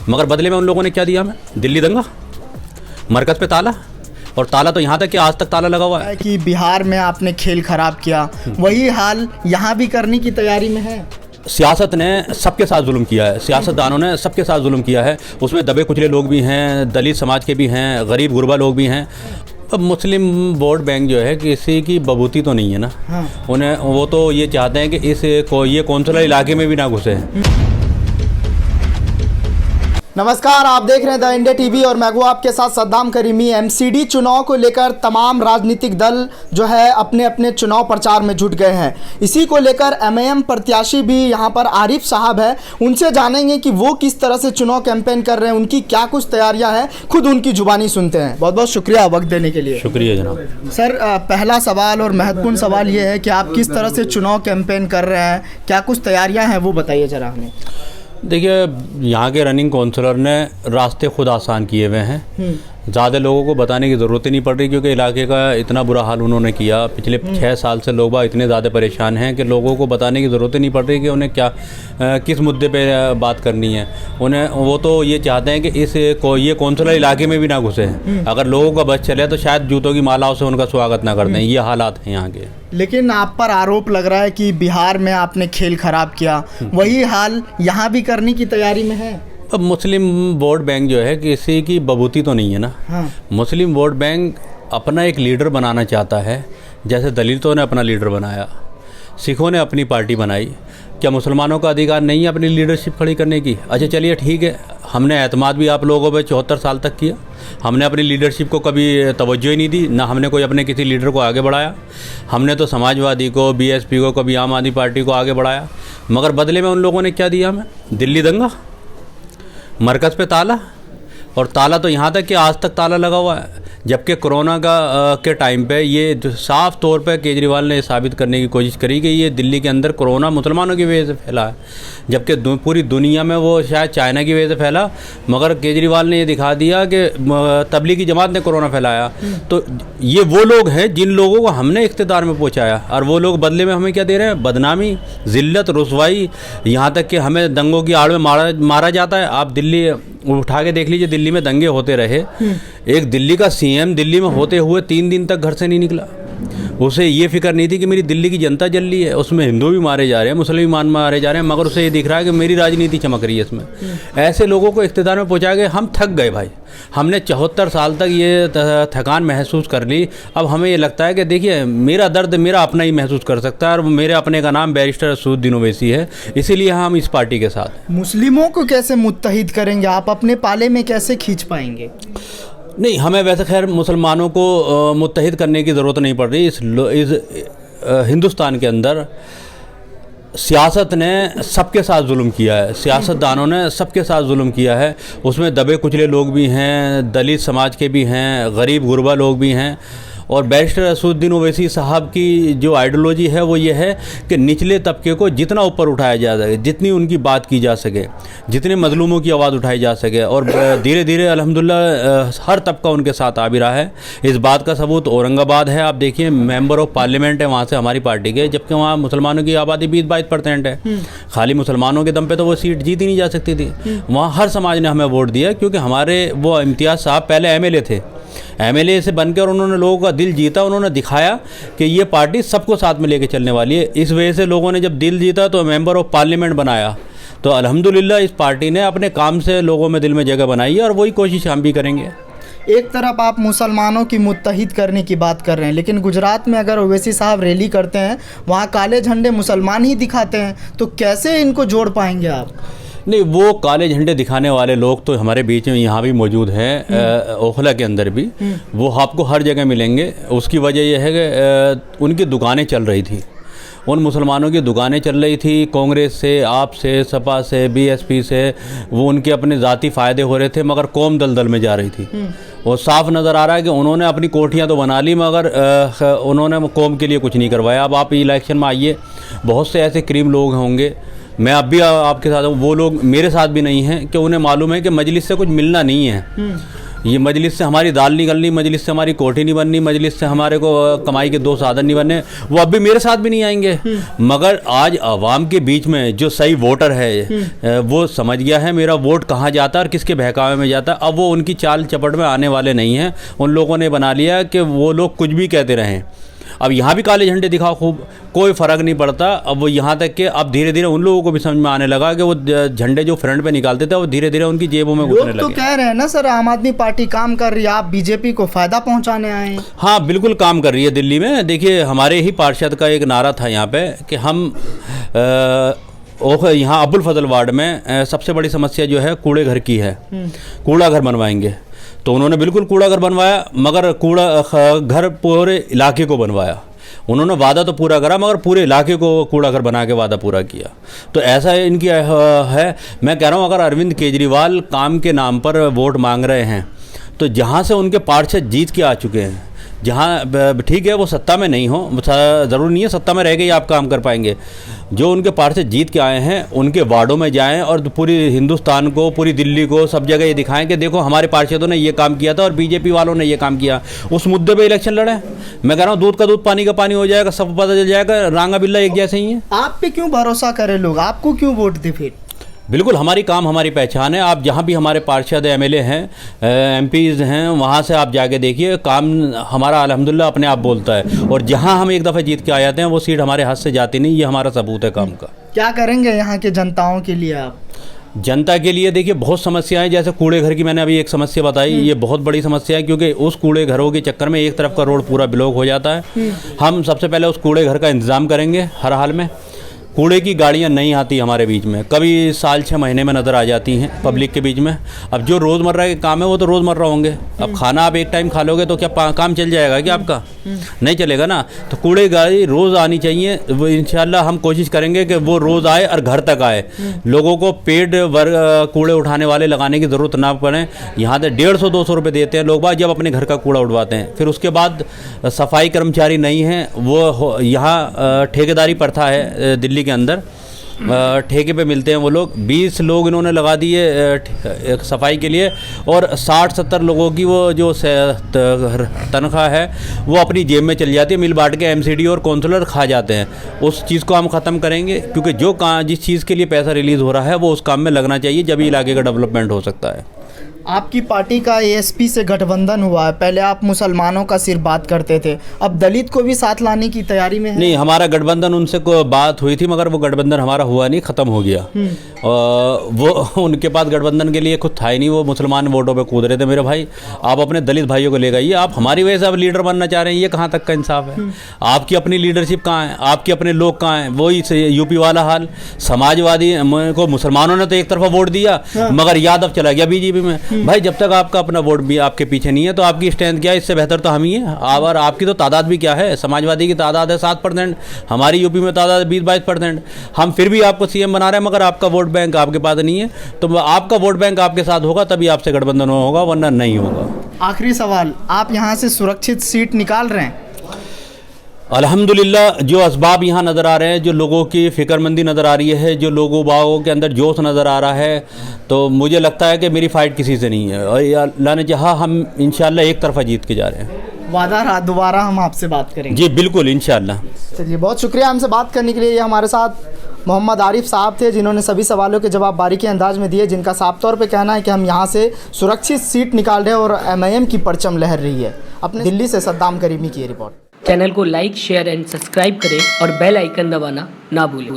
मगर बदले में उन लोगों ने क्या दिया हमें? दिल्ली दंगा, मरकज़ पे ताला, और ताला तो यहाँ तक कि आज तक ताला लगा हुआ है कि बिहार में आपने खेल खराब किया, वही हाल यहाँ भी करने की तैयारी में है। सियासत ने सबके साथ जुल्म किया है, सियासतदानों ने सबके साथ जुल्म किया है। उसमें दबे कुचले लोग भी हैं, दलित समाज के भी हैं, गरीब गुरबा लोग भी हैं। अब मुस्लिम वोट बैंक जो है किसी की बबूती तो नहीं है ना। उन्हें वो तो ये चाहते हैं कि ये कौंसलर इलाके में भी ना घुसे। नमस्कार, आप देख रहे हैं द इंडिया टीवी और मैं हूं आपके साथ सद्दाम करीमी। एमसीडी चुनाव को लेकर तमाम राजनीतिक दल जो है अपने अपने चुनाव प्रचार में जुट गए हैं। इसी को लेकर एमआईएम प्रत्याशी भी यहां पर आरिफ साहब है, उनसे जानेंगे कि वो किस तरह से चुनाव कैंपेन कर रहे हैं, उनकी क्या कुछ तैयारियां हैं, खुद उनकी जुबानी सुनते हैं। बहुत बहुत शुक्रिया वक्त देने के लिए। शुक्रिया जनाब। सर, पहला सवाल और महत्वपूर्ण सवाल ये है कि आप किस तरह से चुनाव कैंपेन कर रहे हैं, क्या कुछ तैयारियाँ हैं, वो बताइए जरा हमें। देखिए, यहाँ के रनिंग काउंसलर ने रास्ते खुद आसान किए हुए हैं। ज़्यादा लोगों को बताने की ज़रूरत ही नहीं पड़ रही, क्योंकि इलाके का इतना बुरा हाल उन्होंने किया। पिछले 6 साल से लोग बाग इतने ज़्यादा परेशान हैं कि लोगों को बताने की ज़रूरत ही नहीं पड़ रही कि उन्हें क्या किस मुद्दे पे बात करनी है। उन्हें वो तो ये चाहते हैं कि ये कौंसलर इलाके में भी ना घुसे। अगर लोगों का बस चले तो शायद जूतों की मालाओं से उनका स्वागत ना कर दें। ये हालात हैं यहाँ के। लेकिन आप पर आरोप लग रहा है कि बिहार में आपने खेल खराब किया, वही हाल यहाँ भी करने की तैयारी में है। अब मुस्लिम वोट बैंक जो है किसी की बबूती तो नहीं है ना। मुस्लिम वोट बैंक अपना एक लीडर बनाना चाहता है, जैसे दलितों ने अपना लीडर बनाया, सिखों ने अपनी पार्टी बनाई। क्या मुसलमानों का अधिकार नहीं है अपनी लीडरशिप खड़ी करने की? अच्छा चलिए ठीक है, हमने एतमाद भी आप लोगों पे 74 साल तक किया। हमने अपनी लीडरशिप को कभी तवज्जो ही नहीं दी, ना हमने कोई अपने किसी लीडर को आगे बढ़ाया। हमने तो समाजवादी को, बीएसपी को, कभी आम आदमी पार्टी को आगे बढ़ाया। मगर बदले में उन लोगों ने क्या दिया हमें? दिल्ली दंगा, मरकज़ पे ताला, और ताला तो यहाँ तक कि आज तक ताला लगा हुआ है। जबकि कोरोना के टाइम पे ये साफ़ तौर पे केजरीवाल ने साबित करने की कोशिश करी कि ये दिल्ली के अंदर कोरोना मुसलमानों की वजह से फैला है, जबकि पूरी दुनिया में वो शायद चाइना की वजह से फैला। मगर केजरीवाल ने ये दिखा दिया कि तबलीगी जमात ने कोरोना फैलाया। तो ये वो लोग हैं जिन लोगों को हमने इख्तिदार में पहुँचाया, और वो लोग बदले में हमें क्या दे रहे हैं? बदनामी, ज़िल्लत, रुसवाई, यहाँ तक कि हमें दंगों की आड़ में मारा जाता है। आप दिल्ली उठा के देख लीजिए, दिल्ली में दंगे होते रहे। एक दिल्ली का सीएम दिल्ली में होते हुए 3 दिन तक घर से नहीं निकला। उसे ये फिक्र नहीं थी कि मेरी दिल्ली की जनता जल रही है, उसमें हिंदू भी मारे जा रहे हैं, मुसलमान मारे जा रहे हैं, मगर उसे ये दिख रहा है कि मेरी राजनीति चमक रही है इसमें। ऐसे लोगों को इख्तिदार में पहुंचा के हम थक गए भाई। हमने 74 साल तक ये थकान महसूस कर ली। अब हमें ये लगता है कि देखिए, मेरा दर्द मेरा अपना ही महसूस कर सकता है, और मेरे अपने का नाम बैरिस्टर असदुद्दीन ओवैसी है। इसीलिए हम इस पार्टी के साथ। मुस्लिमों को कैसे मुत्तहिद करेंगे आप? अपने पाले में कैसे खींच पाएंगे? नहीं, हमें वैसे खैर मुसलमानों को मुत्तहिद करने की ज़रूरत नहीं पड़ रही। इस हिंदुस्तान के अंदर सियासत ने सबके साथ जुल्म किया है, सियासतदानों ने सबके साथ जुल्म किया है। उसमें दबे कुचले लोग भी हैं, दलित समाज के भी हैं, गरीब गुरबा लोग भी हैं। और बैरिस्टर असदुद्दीन ओवैसी साहब की जो आइडियोलॉजी है वो ये है कि निचले तबके को जितना ऊपर उठाया जा सके, जितनी उनकी बात की जा सके, जितने मजलूमों की आवाज़ उठाई जा सके, और धीरे धीरे अल्हम्दुलिल्लाह हर तबका उनके साथ आ भी रहा है। इस बात का सबूत औरंगाबाद है। आप देखिए, मेंबर ऑफ पार्लियामेंट है वहाँ से हमारी पार्टी के, जबकि वहाँ मुसलमानों की आबादी 20-22% है। खाली मुसलमानों के दम पे तो वो सीट जीती नहीं जा सकती थी। वहाँ हर समाज ने हमें वोट दिया, क्योंकि हमारे वो इम्तियाज़ साहब पहले एमएलए थे। एमएलए से बनकर उन्होंने लोगों का दिल जीता। उन्होंने दिखाया कि ये पार्टी सबको साथ में लेके चलने वाली है। इस वजह से लोगों ने जब दिल जीता तो मेंबर ऑफ पार्लियामेंट बनाया। तो अल्हम्दुलिल्लाह इस पार्टी ने अपने काम से लोगों में दिल में जगह बनाई है, और वही कोशिश हम भी करेंगे। एक तरफ आप मुसलमानों की मुत्तहिद करने की बात कर रहे हैं, लेकिन गुजरात में अगर ओवैसी साहब रैली करते हैं, वहाँ काले झंडे मुसलमान ही दिखाते हैं, तो कैसे इनको जोड़ पाएंगे आप? नहीं, वो काले झंडे दिखाने वाले लोग तो हमारे बीच में यहाँ भी मौजूद हैं, ओखला के अंदर भी। वो आपको हर जगह मिलेंगे। उसकी वजह यह है कि उनकी दुकानें चल रही थी, उन मुसलमानों की दुकानें चल रही थी। कांग्रेस से, आप से, सपा से, बीएसपी से वो उनके अपने ज़ाती फ़ायदे हो रहे थे, मगर कौम दलदल में जा रही थी। वो साफ नज़र आ रहा है कि उन्होंने अपनी कोठियाँ तो बना ली, मगर उन्होंने कौम के लिए कुछ नहीं करवाया। अब आप इलेक्शन में आइए, बहुत से ऐसे करीम लोग होंगे, मैं अब भी आपके साथ हूँ, वो लोग मेरे साथ भी नहीं हैं, कि उन्हें मालूम है कि मजलिस से कुछ मिलना नहीं है। ये मजलिस से हमारी दाल नहीं गलनी, मजलिस से हमारी कोठी नहीं बननी, मजलिस से हमारे को कमाई के 2 साधन नहीं बनने, वो अब भी मेरे साथ भी नहीं आएंगे। मगर आज आवाम के बीच में जो सही वोटर है वो समझ गया है मेरा वोट कहाँ जाता है और किसके बहकावे में जाता है। अब वो उनकी चाल चपट में आने वाले नहीं हैं। उन लोगों ने बना लिया कि वो लोग कुछ भी कहते रहें। अब यहाँ भी काले झंडे दिखाओ खूब, कोई फ़र्क नहीं पड़ता। अब वो यहाँ तक कि अब धीरे धीरे उन लोगों को भी समझ में आने लगा कि वो झंडे जो फ्रंट पे निकालते थे वो धीरे धीरे उनकी जेबों में घुसने लगे। लोग तो कह रहे हैं ना सर, आम आदमी पार्टी काम कर रही है, आप बीजेपी को फ़ायदा पहुँचाने आए हैं। हाँ बिल्कुल काम कर रही है दिल्ली में। देखिए हमारे ही पार्षद का एक नारा था यहाँ पे कि हम यहाँ अब्दुल फजल वार्ड में सबसे बड़ी समस्या जो है कूड़े घर की है, कूड़ा घर बनवाएंगे। तो उन्होंने बिल्कुल कूड़ा घर बनवाया, मगर कूड़ा घर पूरे इलाके को बनवाया। उन्होंने वादा तो पूरा करा मगर पूरे इलाके को कूड़ा घर बना के वादा पूरा किया। तो ऐसा इनकी है। मैं कह रहा हूँ अगर अरविंद केजरीवाल काम के नाम पर वोट मांग रहे हैं तो जहाँ से उनके पार्षद जीत के आ चुके हैं, जहाँ ठीक है वो सत्ता में नहीं हो, ज़रूरी नहीं है सत्ता में रह के ही आप काम कर पाएंगे। जो उनके पार्षद जीत के आए हैं उनके वार्डों में जाएं और पूरी हिंदुस्तान को, पूरी दिल्ली को, सब जगह ये दिखाएं कि देखो हमारे पार्षदों ने ये काम किया था और बीजेपी वालों ने ये काम किया। उस मुद्दे पे इलेक्शन लड़ें। मैं कह रहा हूँ दूध का दूध पानी का पानी हो जाएगा, सब पता चल जाएगा, रांगा बिल्ला एक जैसे ही है। आप पे क्यों भरोसा करें लोग, आपको क्यों वोट दे फिर? बिल्कुल हमारी काम हमारी पहचान है। आप जहाँ भी हमारे पार्षद एमएलए हैं, एमपीज़ हैं, वहाँ से आप जाके देखिए काम हमारा अल्हम्दुलिल्लाह अपने आप बोलता है। और जहाँ हम एक दफ़ा जीत के आ जाते हैं वो सीट हमारे हाथ से जाती नहीं, ये हमारा सबूत है काम का। क्या करेंगे यहाँ के जनताओं के लिए आप? जनता के लिए देखिए बहुत समस्याएं, जैसे कूड़े घर की मैंने अभी एक समस्या बताई, ये बहुत बड़ी समस्या है क्योंकि उस कूड़े घरों के चक्कर में एक तरफ का रोड पूरा ब्लॉक हो जाता है। हम सबसे पहले उस कूड़े घर का इंतज़ाम करेंगे। हर हाल में कूड़े की गाड़ियाँ नहीं आती हमारे बीच में, कभी साल 6 महीने में नज़र आ जाती हैं पब्लिक के बीच में। अब जो रोज़मर्रा के काम है वो तो रोज़मर्रा होंगे। अब खाना आप एक टाइम खा लोगे तो क्या काम चल जाएगा क्या आपका? नहीं चलेगा ना। तो कूड़े गाड़ी रोज़ आनी चाहिए। वो इंशाल्लाह हम कोशिश करेंगे कि वो रोज़ आए और घर तक आए। लोगों को पेड कूड़े उठाने वाले लगाने की ज़रूरत ना पड़े। यहाँ से 150-200 रुपये देते हैं लोग बाग जब अपने घर का कूड़ा उठवाते हैं। फिर उसके बाद सफाई कर्मचारी नहीं हैं, वो यहाँ ठेकेदारी प्रथा है दिल्ली के अंदर, ठेके पे मिलते हैं वो लोग। 20 लोग इन्होंने लगा दिए सफाई के लिए और 60-70 लोगों की वो जो तनख्वाह है वो अपनी जेब में चली जाती है। मिल बांट के एमसीडी और काउंसलर खा जाते हैं। उस चीज़ को हम ख़त्म करेंगे क्योंकि जो जिस चीज़ के लिए पैसा रिलीज़ हो रहा है वो उस काम में लगना चाहिए, जब इलाके का डेवलपमेंट हो सकता है। आपकी पार्टी का एएसपी से गठबंधन हुआ है, पहले आप मुसलमानों का सिर बात करते थे, अब दलित को भी साथ लाने की तैयारी में है? नहीं, हमारा गठबंधन उनसे कोई बात हुई थी मगर वो गठबंधन हमारा हुआ नहीं, ख़त्म हो गया। वो उनके पास गठबंधन के लिए खुद था ही नहीं, वो मुसलमान वोटों पे कूद रहे थे। मेरे भाई आप अपने दलित भाइयों को ले गए, आप हमारी वजह से अब लीडर बनना चाह रहे हैं, ये कहाँ तक का इंसाफ है? आपकी अपनी लीडरशिप कहाँ है? आपके अपने लोग कहाँ हैं? वही यूपी वाला हाल। समाजवादी को मुसलमानों ने तो एक तरफा वोट दिया मगर यादव चला गया बीजेपी में। भाई जब तक आपका अपना वोट भी आपके पीछे नहीं है तो आपकी स्ट्रेंथ क्या है? इससे बेहतर तो हम ही हैं। और आपकी तो तादाद भी क्या है? समाजवादी की तादाद है 7%, हमारी यूपी में तादाद 20-22%। हम फिर भी आपको सीएम बना रहे हैं मगर आपका वोट बैंक आपके पास नहीं है। तो आपका वोट बैंक आपके साथ होगा तभी आपसे गठबंधन होगा, वरना नहीं होगा। आखिरी सवाल, आप यहाँ से सुरक्षित सीट निकाल रहे हैं? अल्हम्दुलिल्लाह जो असबाब यहाँ नज़र आ रहे हैं, जो लोगों की फ़िक्रमंदी नज़र आ रही है, जो लोगों बागों के अंदर जोश नज़र आ रहा है, तो मुझे लगता है कि मेरी फ़ाइट किसी से नहीं है और अल्लाह ने चाहा हम इंशाल्लाह एक तरफ़ा जीत के जा रहे हैं। वादा रहा दोबारा हम आपसे बात करेंगे? जी बिल्कुल इंशाल्लाह। चलिए, बहुत शुक्रिया हमसे बात करने के लिए। ये हमारे साथ मोहम्मद आरिफ साहब थे जिन्होंने सभी सवालों के जवाब बारीकी अंदाज में दिए, जिनका साफ तौर पे कहना है कि हम यहाँ से सुरक्षित सीट निकाल रहे हैं और MIM की परचम लहर रही है। अपने दिल्ली से सद्दाम करीमी की रिपोर्ट। चैनल को लाइक, शेयर एंड सब्सक्राइब करें और बेल आइकन दबाना ना भूलें।